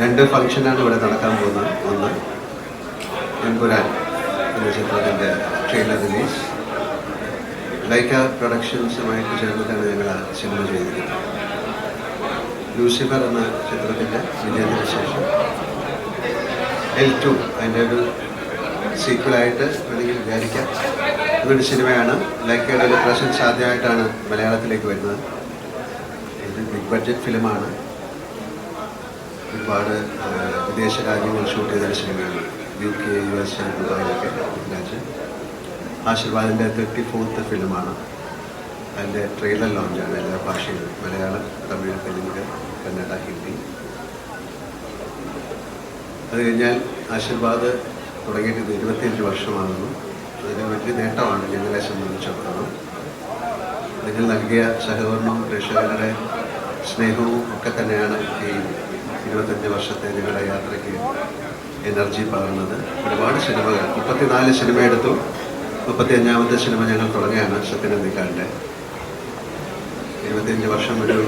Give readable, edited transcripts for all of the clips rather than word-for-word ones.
രണ്ട് ഫംഗ്ഷനാണ് ഇവിടെ നടക്കാൻ പോകുന്നത്. ഒന്ന് എമ്പുരാൻ എന്ന ചിത്രത്തിൻ്റെ ട്രെയിലർ റിലീസ്. ലൈക്ക പ്രൊഡക്ഷൻസുമായിട്ട് ചേർന്നിട്ടാണ് ഞങ്ങൾ ആ സിനിമ ചെയ്തിരിക്കുന്നത്. ലൂസിഫർ എന്ന ചിത്രത്തിൻ്റെ വിജയത്തിന് ശേഷം L2 അതിൻ്റെ ഒരു സീക്വലായിട്ട് വേണമെങ്കിൽ വിചാരിക്കാം. ഇതൊരു സിനിമയാണ്. ലൈക്കയുടെ ഒരു പ്രസൻസ് ആദ്യമായിട്ടാണ് മലയാളത്തിലേക്ക് വരുന്നത്. ഇത് ബിഗ് ബഡ്ജറ്റ് ഫിലിമാണ്. ഒരുപാട് വിദേശ രാജ്യങ്ങൾ ഷൂട്ട് ചെയ്ത സിനിമയാണ്. UK, US, ദുബായിലൊക്കെ രാജ്യം. ആശീർവാദിൻ്റെ 34th ഫിലിമാണ്. അതിൻ്റെ ട്രെയിലർ ലോഞ്ചാണ് എല്ലാ ഭാഷയിലും: മലയാളം, തമിഴ്, തെലുങ്ക്, കന്നഡ, ഹിന്ദി. അത് കഴിഞ്ഞാൽ ആശീർവാദ് തുടങ്ങിയിട്ട് 25 വർഷമാകുന്നു. അതൊരു വലിയ നേട്ടമാണ് ഞങ്ങളെ സംബന്ധിച്ചിടത്തോളം. നിങ്ങൾ നൽകിയ സഹകരണവും പ്രേക്ഷകരുടെ സ്നേഹവും ഒക്കെ തന്നെയാണ് ഈ 25 വർഷത്തെ ഞങ്ങളുടെ യാത്രയ്ക്ക് എനർജി പകർന്നത്. ഒരുപാട് സിനിമകൾ, 34 സിനിമ എടുത്തു. 35ാമത്തെ സിനിമ ഞങ്ങൾ തുടങ്ങിയാണ് സത്യനന്ദിക്കാരൻ്റെ. 25 വർഷം ഒരു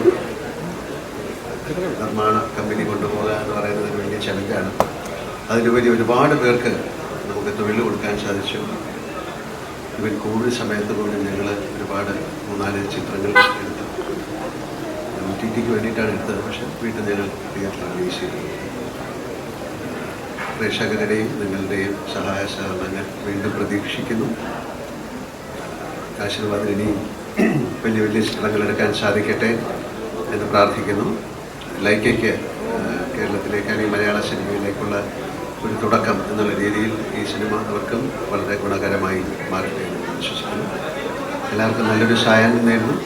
നിർമ്മാണ കമ്പനി കൊണ്ടുപോകുക എന്ന് പറയുന്നത് ഒരു വലിയ ചലഞ്ചാണ്. അതിലുപരി ഒരുപാട് പേർക്ക് നമുക്ക് തൊഴിൽ കൊടുക്കാൻ സാധിച്ചു. ഇവൻ കോവിഡ് സമയത്ത് പോലും ഞങ്ങൾ ഒരുപാട് 3-4 ചിത്രങ്ങൾ എടുത്തു. OTTക്ക് വേണ്ടിയിട്ടാണ് എടുത്തത്. പക്ഷേ വീട്ടിൽ ഞങ്ങൾ തിയേറ്ററിൽ റിലീസ് ചെയ്തു. പ്രേക്ഷകരുടെയും നിങ്ങളുടെയും സഹായ സഹകരണങ്ങൾ വീണ്ടും പ്രതീക്ഷിക്കുന്നു. ആശീർവാദം ഇനിയും വലിയ വലിയ ചിത്രങ്ങൾ എടുക്കാൻ സാധിക്കട്ടെ എന്ന് പ്രാർത്ഥിക്കുന്നു. ലൈക്കയ്ക്ക് കേരളത്തിലേക്ക് അല്ലെങ്കിൽ മലയാള സിനിമയിലേക്കുള്ള ഒരു തുടക്കം എന്നുള്ള രീതിയിൽ ഈ സിനിമ അവർക്കും വളരെ ഗുണകരമായി മാറട്ടെ എന്ന് വിശ്വസിക്കുന്നു. എല്ലാവർക്കും നല്ലൊരു സായാഹ്നം നേരുന്നു.